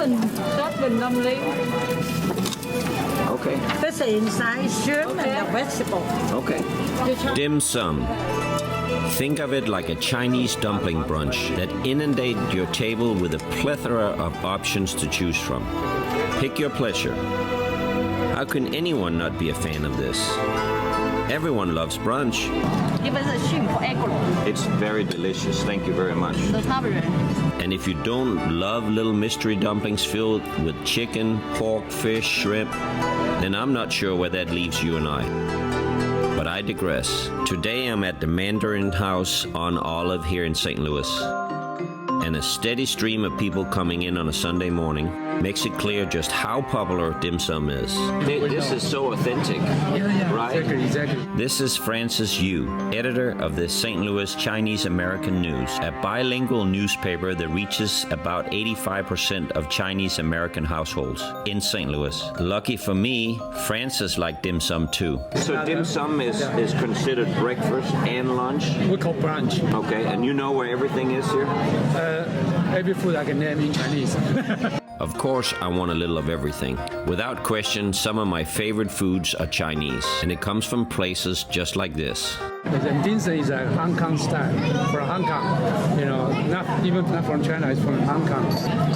Soften dumpling. Okay. This is inside shrimp and the vegetable. Okay. Dim sum. Think of it like a Chinese dumpling brunch that inundate your table with a plethora of options to choose from. Pick your pleasure. How can anyone not be a fan of this? Everyone loves brunch. It's very delicious. Thank you very much. And if you don't love little mystery dumplings filled with chicken, pork, fish, shrimp, then I'm not sure where that leaves you and I. But I digress. Today I'm at the Mandarin House on Olive here in St. Louis. And a steady stream of people coming in on a Sunday morning makes it clear just how popular dim sum is. This is so authentic, right? Exactly. This is Francis Yu, editor of the St. Louis Chinese American News, a bilingual newspaper that reaches about 85% of Chinese American households in St. Louis. Lucky for me, Francis liked dim sum too. So dim sum is considered breakfast and lunch? We call brunch. Okay, and you know where everything is here? Every food I can name in Chinese. Of course, I want a little of everything. Without question, some of my favorite foods are Chinese, and it comes from places just like this. The dim sum is a Hong Kong style from Hong Kong. You know, not from China, it's from Hong Kong.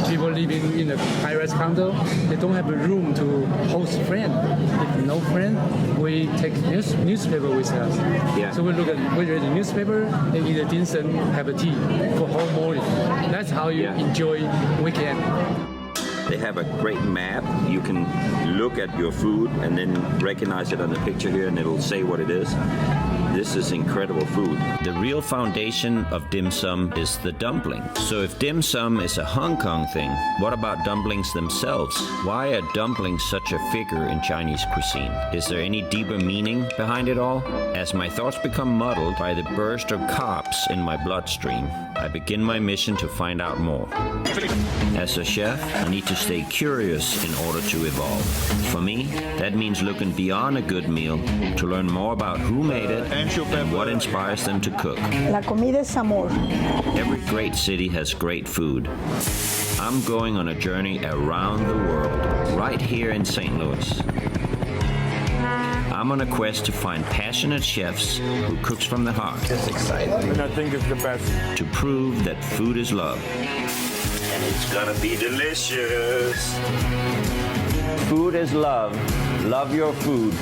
People living in a high-rise condo, they don't have a room to host friend. If no friend, we take newspaper with us. Yeah. So we read the newspaper, and eat a dim sum, have a tea for whole morning. That's how you enjoy weekend. They have a great map. You can look at your food and then recognize it on the picture here, and it'll say what it is. This is incredible food. The real foundation of dim sum is the dumpling. So if dim sum is a Hong Kong thing, what about dumplings themselves? Why are dumplings such a figure in Chinese cuisine? Is there any deeper meaning behind it all? As my thoughts become muddled by the burst of carbs in my bloodstream, I begin my mission to find out more. As a chef, I need to stay curious in order to evolve. For me, that means looking beyond a good meal to learn more about who made it and what inspires them to cook. La comida es amor. Every great city has great food. I'm going on a journey around the world, right here in St. Louis. I'm on a quest to find passionate chefs who cooks from the heart. It's exciting. And I think it's the best. To prove that food is love. And it's gonna be delicious. Food is love. Love your food.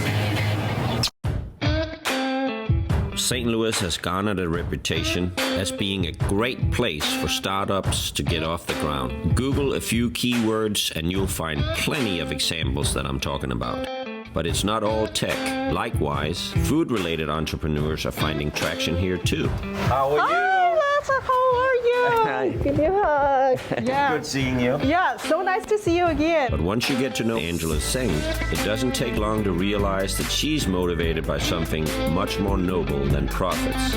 St. Louis has garnered a reputation as being a great place for startups to get off the ground. Google a few keywords and you'll find plenty of examples that I'm talking about. But it's not all tech. Likewise, food-related entrepreneurs are finding traction here too. How are you? Hi, Lasse, how are you? Hi. Give you a hug. Yeah. Good seeing you. Yeah, so nice to see you again. But once you get to know Angela Zeng, it doesn't take long to realize that she's motivated by something much more noble than profits.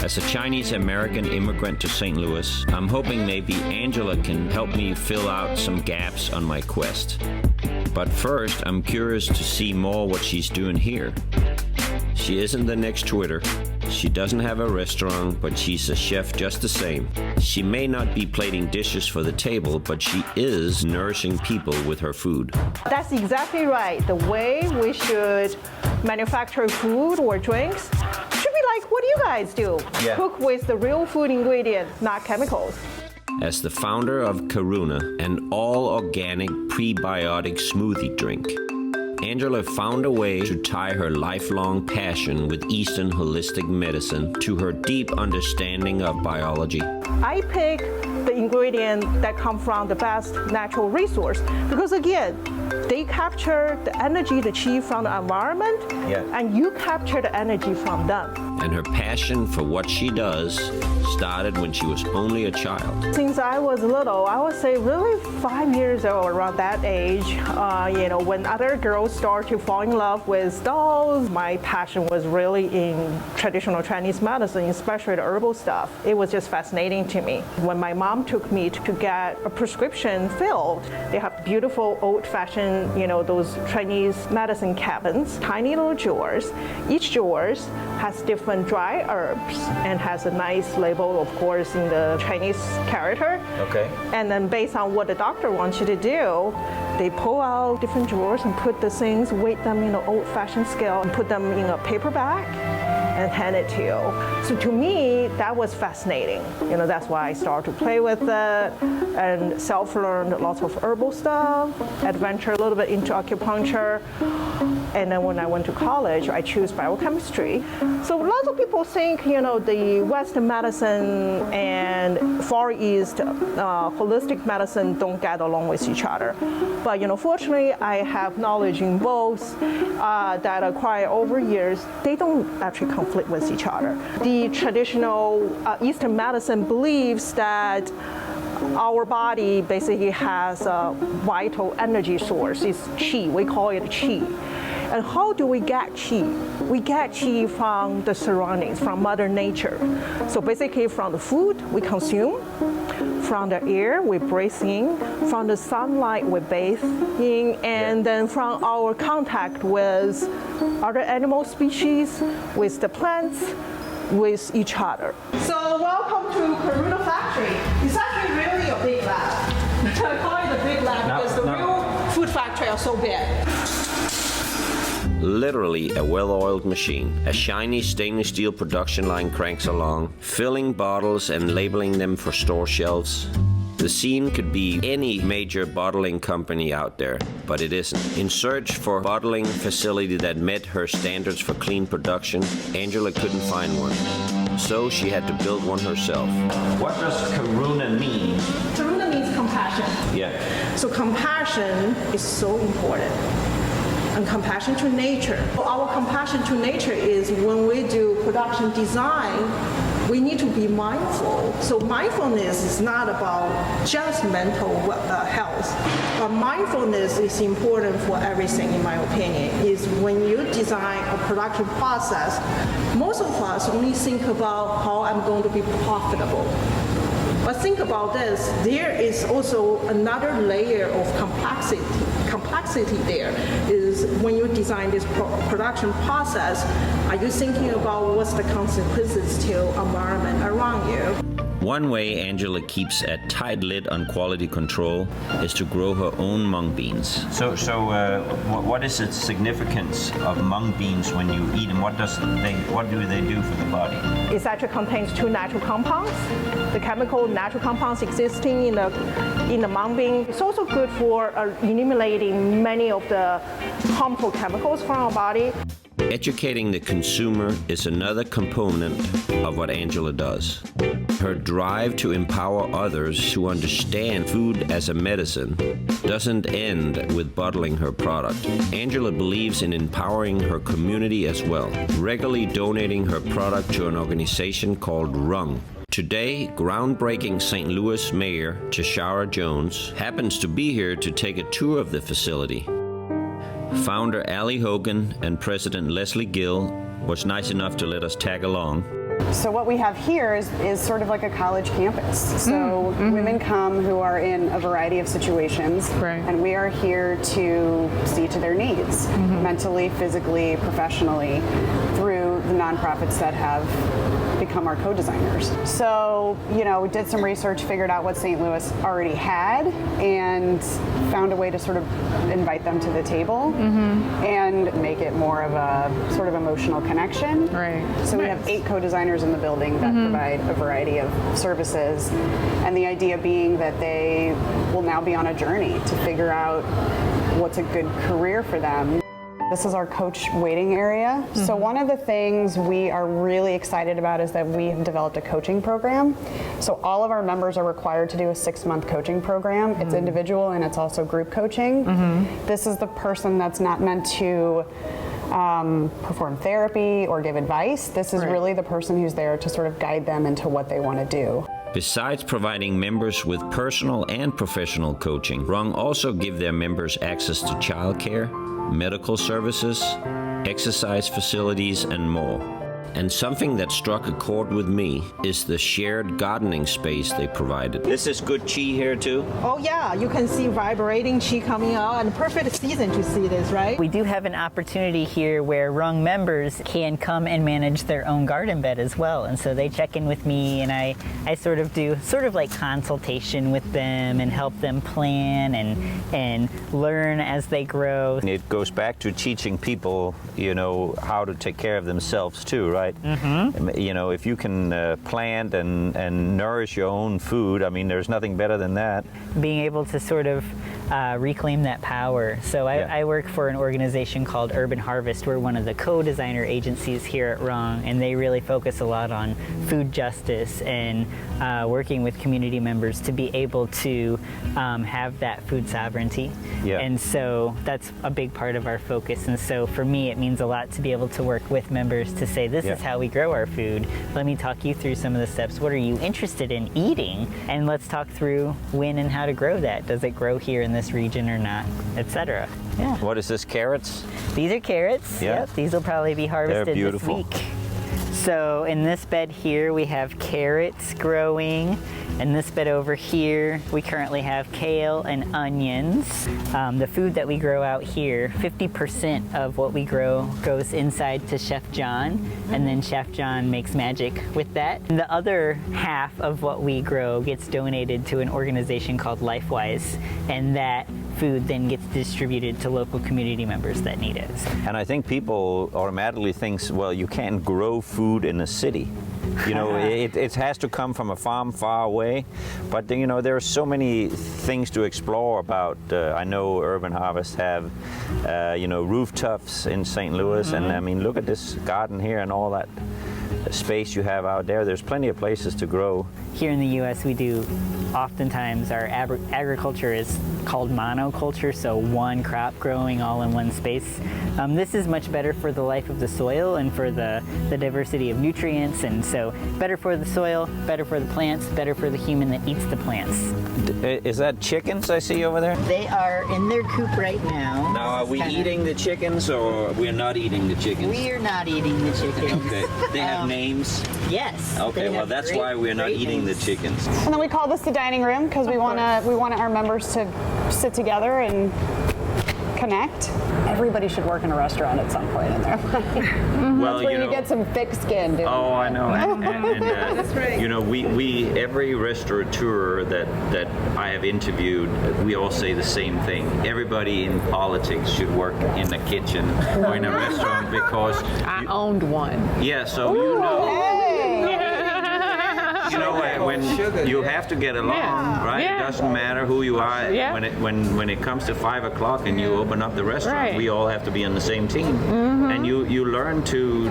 As a Chinese American immigrant to St. Louis, I'm hoping maybe Angela can help me fill out some gaps on my quest. But first, I'm curious to see more what she's doing here. She isn't the next Twitter. She doesn't have a restaurant, but she's a chef just the same. She may not be plating dishes for the table, but she is nourishing people with her food. That's exactly right. The way we should manufacture food or drinks should be like what you guys do. Yeah. Cook with the real food ingredient, not chemicals. As the founder of Karuna, an all-organic prebiotic smoothie drink, Angela found a way to tie her lifelong passion with Eastern holistic medicine to her deep understanding of biology. I pick the ingredient that come from the best natural resource because again, they capture the energy, the chi from the environment, and you capture the energy from them. And her passion for what she does started when she was only a child. Since I was little, I would say really 5 years old, around that age, when other girls start to fall in love with dolls, my passion was really in traditional Chinese medicine, especially the herbal stuff. It was just fascinating to me. When my mom took me to get a prescription filled, they have beautiful old-fashioned, those Chinese medicine cabins, tiny little drawers. Each drawers has different different dry herbs and has a nice label, of course, in the Chinese character. Okay. And then based on what the doctor wants you to do, they pull out different drawers and put the things, weight them in an old-fashioned scale, and put them in a paper bag and hand it to you. So to me, that was fascinating. That's why I started to play with it and self-learned lots of herbal stuff, adventure a little bit into acupuncture. And then when I went to college, I chose biochemistry. So lots of people think, the Western medicine and Far East holistic medicine don't get along with each other. But fortunately, I have knowledge in both that I acquired over years. They don't actually conflict with each other. The traditional Eastern medicine believes that our body basically has a vital energy source. It's qi. We call it qi. And how do we get qi? We get qi from the surroundings, from Mother Nature. So basically from the food we consume, from the air we breathe in, from the sunlight we bathe in, and then from our contact with other animal species, with the plants, with each other. So welcome to Karuna factory. It's actually really a big lab. I call it a big lab because the real food factory are so big. Literally a well-oiled machine. A shiny stainless steel production line cranks along, filling bottles and labeling them for store shelves. The scene could be any major bottling company out there, but it isn't. In search for a bottling facility that met her standards for clean production, Angela couldn't find one. So she had to build one herself. What does Karuna mean? Karuna means compassion. Yeah. So compassion is so important. And compassion to nature. Our compassion to nature is when we do production design, we need to be mindful. So mindfulness is not about just mental health, but mindfulness is important for everything, in my opinion, is when you design a production process, most of us only think about how I'm going to be profitable. But think about this, there is also another layer of complexity there, is when you design this production process, are you thinking about what's the consequences to environment around you? One way Angela keeps a tight lid on quality control is to grow her own mung beans. So what is the significance of mung beans when you eat them? What do they do for the body? It actually contains two natural compounds. The chemical natural compounds existing in the mung bean. It's also good for eliminating many of the harmful chemicals from our body. Educating the consumer is another component of what Angela does. Her drive to empower others to understand food as a medicine doesn't end with bottling her product. Angela believes in empowering her community as well, regularly donating her product to an organization called Rung. Today, groundbreaking St. Louis Mayor Tashara Jones happens to be here to take a tour of the facility. Founder Allie Hogan and President Leslie Gill was nice enough to let us tag along. So what we have here is sort of like a college campus. So women come who are in a variety of situations, Right. and we are here to see to their needs, mentally, physically, professionally, through the nonprofits that have become our co-designers. So, we did some research, figured out what St. Louis already had, and found a way to sort of invite them to the table and make it more of a sort of emotional connection. Right. So we have 8 co-designers in the building that provide a variety of services, and the idea being that they will now be on a journey to figure out what's a good career for them. This is our coach waiting area. So one of the things we are really excited about is that we have developed a coaching program. So all of our members are required to do a 6-month coaching program. It's individual and it's also group coaching. This is the person that's not meant to perform therapy or give advice. This is really the person who's there to sort of guide them into what they want to do. Besides providing members with personal and professional coaching, Rung also give their members access to childcare, medical services, exercise facilities, and more. And something that struck a chord with me is the shared gardening space they provided. This is good chi here too? Oh yeah, you can see vibrating chi coming out, and perfect season to see this, right? We do have an opportunity here where Rung members can come and manage their own garden bed as well. And so they check in with me, and I sort of do like consultation with them and help them plan and learn as they grow. It goes back to teaching people, you know, how to take care of themselves too, right? Mm-hmm. You know, if you can plant and nourish your own food, I mean, there's nothing better than that. Being able to sort of reclaim that power. So I work for an organization called Urban Harvest. We're one of the co-designer agencies here at Rung, and they really focus a lot on food justice and working with community members to be able to have that food sovereignty. Yeah. And so that's a big part of our focus. And so for me, it means a lot to be able to work with members to say, this is how we grow our food. Let me talk you through some of the steps. What are you interested in eating? And let's talk through when and how to grow that. Does it grow here in this region or not, etc. Yeah. What is this, carrots? These are carrots. Yeah. Yep. These will probably be harvested this week. So in this bed here, we have carrots growing. In this bed over here, we currently have kale and onions. The food that we grow out here, 50% of what we grow goes inside to Chef John, and then Chef John makes magic with that. And the other half of what we grow gets donated to an organization called LifeWise, and that food then gets distributed to local community members that need it. And I think people automatically think, well, you can't grow food in a city. You know, it has to come from a farm far away. But, you know, there are so many things to explore about. I know Urban Harvest have, you know, rooftops in St. Louis. And, I mean, look at this garden here and all that space you have out there. There's plenty of places to grow. Here in the U.S., we do, oftentimes, our agriculture is called monoculture, so one crop growing all in one space. This is much better for the life of the soil and for the diversity of nutrients, and so better for the soil, better for the plants, better for the human that eats the plants. Is that chickens I see over there? They are in their coop right now. Now, are we eating the chickens, or we're not eating the chickens? We are not eating the chickens. Okay. They have names? Yes. Okay, well, that's why we're not eating the chickens. And then we call this the dining room because we want our members to sit together and connect. Everybody should work in a restaurant at some point in their life. Well, That's where you get some thick skin, dude. Oh, I know. And that's right. You know, we every restaurateur that I have interviewed, we all say the same thing. Everybody in politics should work in a kitchen or in a restaurant because I owned one. Yeah, so you know. You know, when you have to get along, right? Yeah. It doesn't matter who you are. Yeah. When it comes to 5 o'clock and you open up the restaurant, we all have to be on the same team. Mm-hmm. And you learn to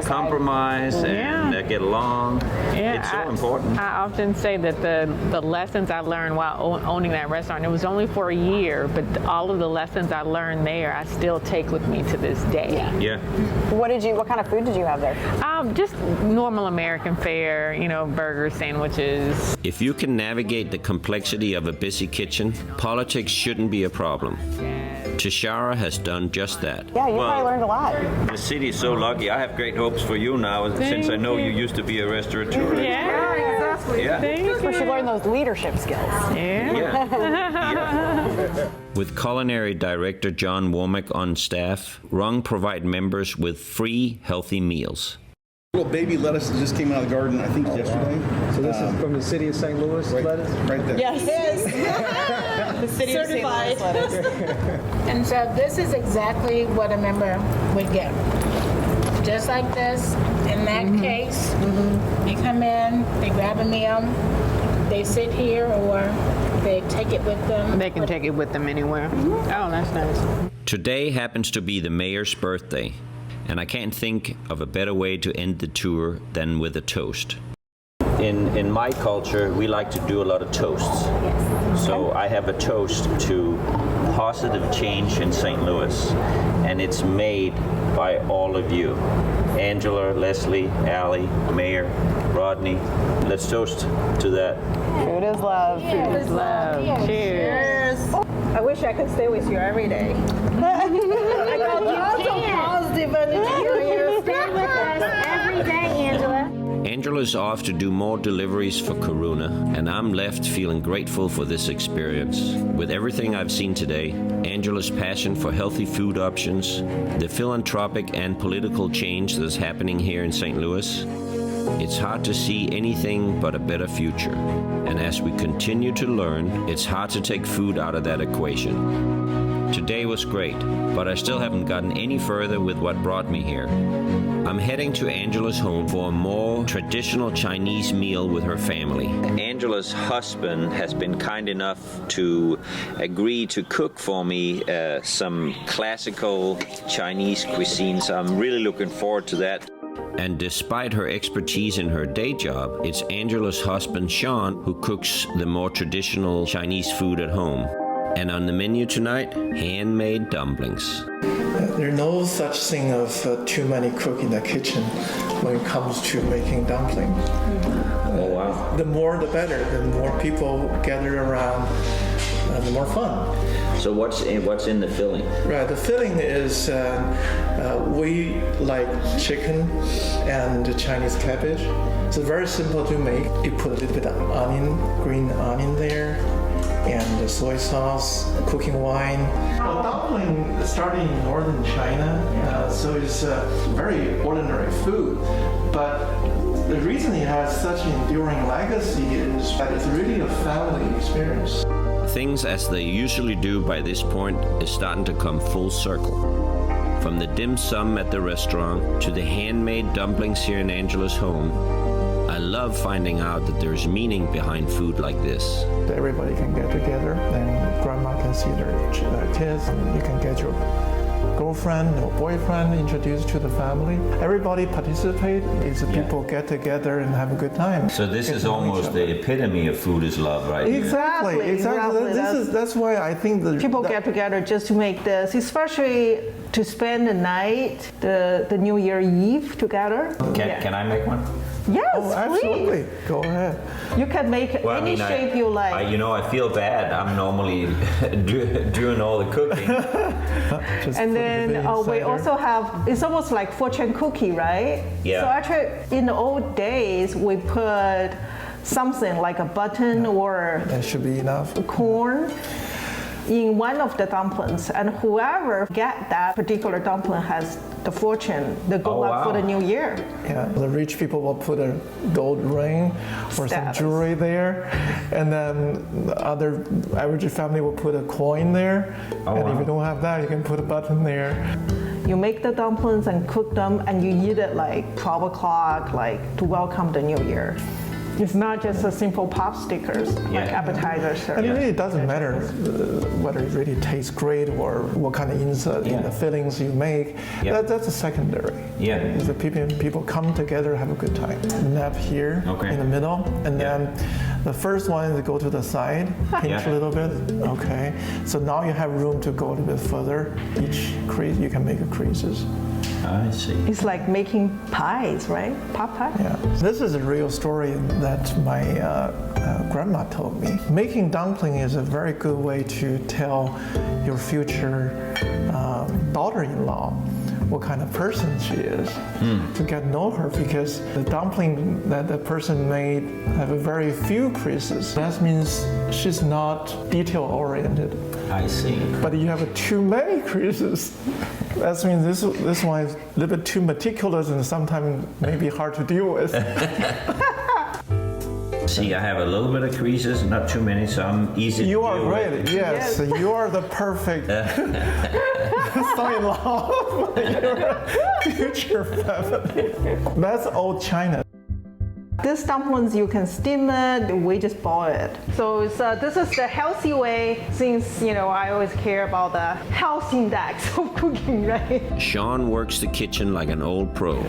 compromise and get along. Yeah, it's so important. I often say that the lessons I learned while owning that restaurant, it was only for a year, but all of the lessons I learned there, I still take with me to this day. Yeah. What kind of food did you have there? Just normal American fare, you know, burgers, sandwiches. If you can navigate the complexity of a busy kitchen, politics shouldn't be a problem. Tashara has done just that. Yeah, you probably learned a lot. The city is so lucky. I have great hopes for you now, since I know you used to be a restaurateur. Yeah, exactly. Yeah. We should learn those leadership skills. Yeah. With culinary director John Womack on staff, Rung provide members with free, healthy meals. Little baby lettuce that just came out of the garden, I think, yesterday. So this is from the city of St. Louis lettuce? Right there. Yes. The city certified. And so this is exactly what a member would get. Just like this, in that case, they come in, they grab a meal, they sit here, or they take it with them. They can take it with them anywhere. Oh, that's nice. Today happens to be the mayor's birthday, and I can't think of a better way to end the tour than with a toast. In my culture, we like to do a lot of toasts. Yes. So I have a toast to positive change in St. Louis, and it's made by all of you. Angela, Leslie, Allie, Mayor, Rodney. Let's toast to that. Food is love. Food is love. Cheers. I wish I could stay with you every day. I got lots of positive energy. You stay with us. Angela's off to do more deliveries for Karuna, and I'm left feeling grateful for this experience. With everything I've seen today, Angela's passion for healthy food options, the philanthropic and political change that's happening here in St. Louis, it's hard to see anything but a better future. And as we continue to learn, it's hard to take food out of that equation. Today was great, but I still haven't gotten any further with what brought me here. I'm heading to Angela's home for a more traditional Chinese meal with her family. Angela's husband has been kind enough to agree to cook for me some classical Chinese cuisine, so I'm really looking forward to that. And despite her expertise in her day job, it's Angela's husband, Sean, who cooks the more traditional Chinese food at home. And on the menu tonight, handmade dumplings. There's no such thing of too many cooks in the kitchen when it comes to making dumplings. Oh, wow. The more the better. The more people gather around, the more fun. So what's in the filling? Right, the filling is, we like chicken and Chinese cabbage. It's very simple to make. You put a little bit of onion, green onion there, and the soy sauce, cooking wine. Well, dumpling started in northern China, so it's a very ordinary food. But the reason it has such an enduring legacy is that it's really a family experience. Things as they usually do by this point is starting to come full circle. From the dim sum at the restaurant to the handmade dumplings here in Angela's home, I love finding out that there's meaning behind food like this. Everybody can get together, and grandma can see their kids, and you can get your girlfriend or boyfriend introduced to the family. Everybody participate. It's people get together and have a good time. So this is almost the epitome of food is love, right? Exactly. That's why I think people get together just to make this, especially to spend the night, the New Year Eve together. Can I make one? Yes, absolutely. Please. Go ahead. You can make any shape you like. I feel bad. I'm normally doing all the cooking. And then we also have, it's almost like fortune cookie, right? Yeah. So actually, in the old days, we put something like a button or that should be enough. Corn in one of the dumplings, and whoever get that particular dumpling has the fortune, the good luck for the new year. Yeah, the rich people will put a gold ring or some jewelry there, and then the other average family will put a coin there. If you don't have that, you can put a button there. You make the dumplings and cook them, and you eat it like 12 o'clock, like to welcome the new year. It's not just a simple pop stickers, like appetizers. And it really doesn't matter whether it really tastes great or what kind of insert in the fillings you make. That's a secondary. Yeah. The people come together, have a good time. Nap here in the middle, and then the first one is go to the side, pinch a little bit. Okay. So now you have room to go a little bit further. Each crease, you can make creases. I see. It's like making pies, right? Pot pie? Yeah. This is a real story that my grandma told me. Making dumpling is a very good way to tell your future daughter-in-law what kind of person she is, to get to know her, because the dumpling that the person made have a very few creases. That means she's not detail-oriented. I see. But you have too many creases. That means this one is a little bit too meticulous and sometimes maybe hard to deal with. See, I have a little bit of creases, not too many, so I'm easy to deal with. You are great, yes. You are the perfect son-in-law for your future family. That's old China. These dumplings, you can steam it, we just boil it. So this is the healthy way, since, I always care about the health index of cooking, right? Sean works the kitchen like an old pro.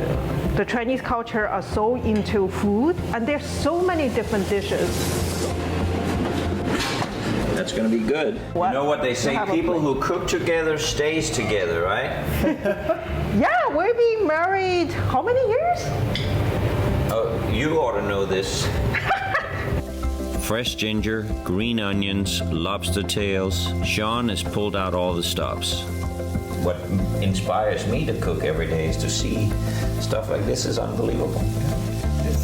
The Chinese culture are so into food, and there's so many different dishes. That's going to be good. You know what they say, people who cook together stays together, right? Yeah, we've been married how many years? Oh, you ought to know this. Fresh ginger, green onions, lobster tails. Sean has pulled out all the stops. What inspires me to cook every day is to see stuff like this is unbelievable.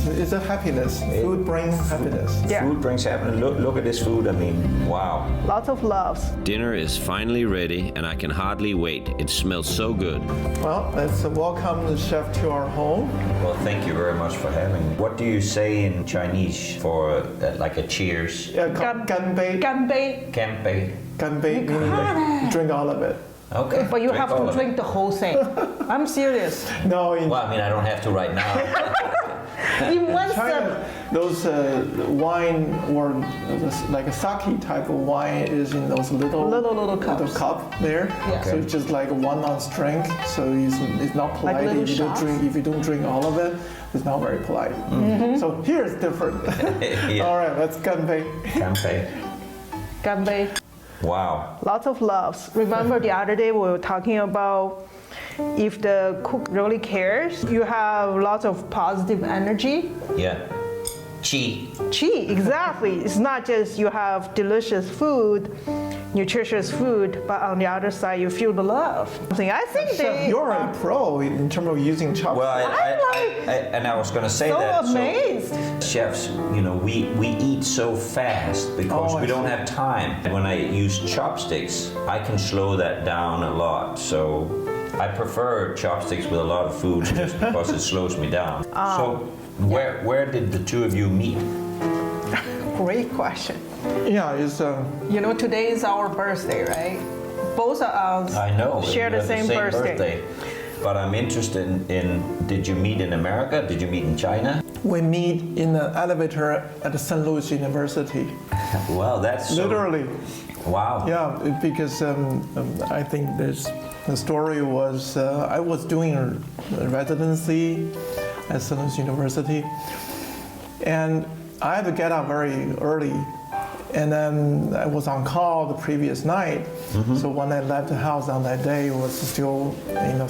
it's a happiness. Food brings happiness. Yeah. Food brings happiness. Look at this food. I mean, wow. Lots of loves. Dinner is finally ready, and I can hardly wait. It smells so good. Well, let's welcome the chef to our home. Well, thank you very much for having me. What do you say in Chinese for like a cheers? Ganbei. Ganbei. Kanpei. Ganbei meaning like drink all of it. Okay. But you have all to of drink it. the whole thing. I'm serious. No, in Well, I mean, I don't have to right now. In one China, sip. those wine or like a sake type of wine is in those little cups. cup there. Yeah. So it's just like a 1 ounce drink. So it's not polite little if you don't shots? drink. If you don't drink all of it, it's not very polite. So here it's different. Yeah. All right, let's ganbei. Kanpei. Ganbei. Wow. Lots of loves. Remember the other day we were talking about if the cook really cares, you have lots of positive energy. Yeah. Chi. Chi, exactly. It's not just you have delicious food, nutritious food, but on the other side you feel the love. I think Chef, you're a pro in terms of using chopsticks. Well, and I was going to say so that. amazed. Chefs, you know, we eat so fast because we don't have time. When I use chopsticks, I can slow that down a lot. So I prefer chopsticks with a lot of food just because it slows me down. So where did the two of you meet? Great question. Yeah, it's You know, today is our birthday, right? Both of us I know. share you the have same birthday. But I'm interested in, did you meet in America? Did you meet in China? we meet in the elevator at the St. Louis University. Wow, that's literally. Wow. Yeah, because I think the story was I was doing a residency at St. Louis University, and I had to get up very early, and then I was on call the previous night. Mm-hmm. So when I left the house on that day, it was still in the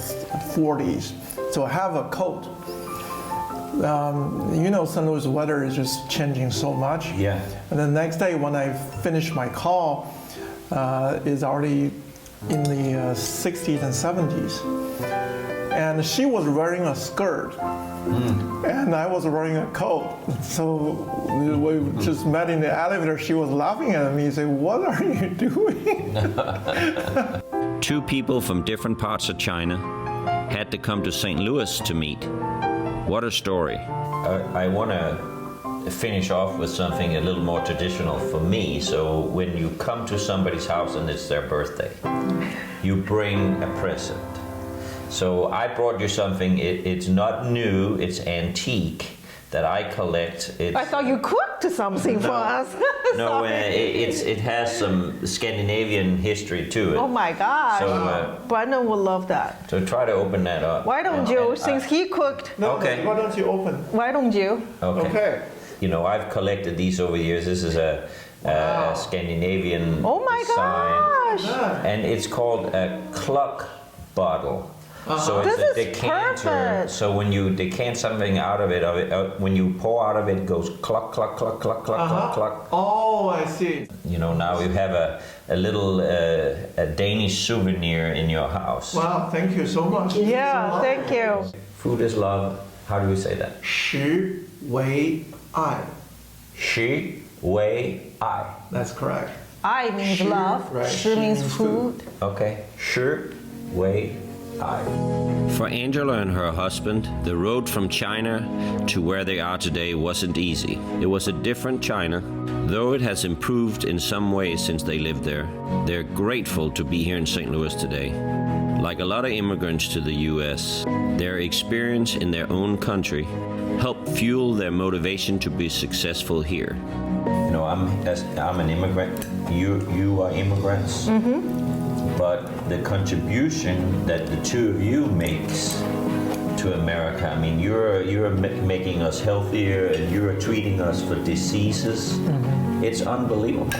40s. So I have a coat. St. Louis weather is just changing so much. Yeah. And the next day when I finished my call, is already in the 60s and 70s. And she was wearing a skirt. And I was wearing a coat. So we just met in the elevator. She was laughing at me and said, "What are you doing?" Two people from different parts of China had to come to St. Louis to meet. What a story. I want to finish off with something a little more traditional for me. So when you come to somebody's house and it's their birthday, you bring a present. So I brought you something, it's not new, it's antique, that I collect. I thought you cooked something for us. No, it has some Scandinavian history to it. Oh my gosh. So, Brandon would love that. So try to open that up. Why don't you, since he cooked? No, okay. Why don't you open? Why don't you? Okay. You know, I've collected these over the years. This is a Scandinavian gosh. design. And it's called a cluck bottle. So it's This a is decanter. perfect. So when you decant something out of it, when you pour out of it, it goes cluck, cluck, cluck, cluck, cluck, cluck, cluck. Oh, I see. You know, now you have a little a Danish souvenir in your house. Wow, thank you so much. Yeah, thank you. Food is love. How do we say that? 食为爱. 食为爱. That's correct. I means love. Right. Shi means food. Okay. 食为爱. For Angela and her husband, the road from China to where they are today wasn't easy. It was a different China. Though it has improved in some ways since they lived there, they're grateful to be here in St. Louis today. Like a lot of immigrants to the U.S., their experience in their own country helped fuel their motivation to be successful here. You know, I'm an immigrant. You are immigrants. Mm-hmm. But the contribution that the two of you makes to America, I mean, you're making us healthier and you're treating us for diseases. Mm-hmm. It's unbelievable,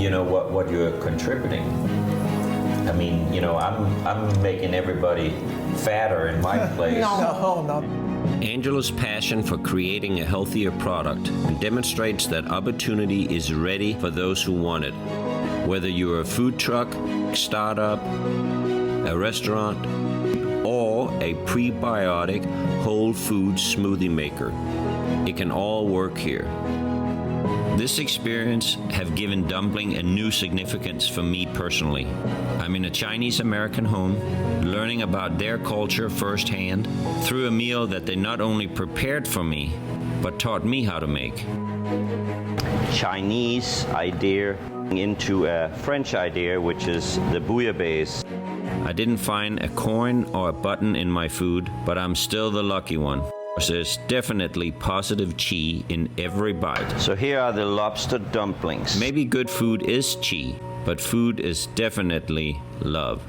you know, what you're contributing. I mean, you know, I'm making everybody fatter in my place. No. Angela's passion for creating a healthier product demonstrates that opportunity is ready for those who want it. Whether you're a food truck, startup, a restaurant, or a prebiotic whole food smoothie maker, It can all work here. This experience have given dumpling a new significance for me personally. I'm in a Chinese American home, learning about their culture firsthand through a meal that they not only prepared for me, but taught me how to make. Chinese idea into a French idea, which is the bouillabaisse. I didn't find a coin or a button in my food, but I'm still the lucky one. There's definitely positive qi in every bite. So here are the lobster dumplings. Maybe good food is qi, but food is definitely love.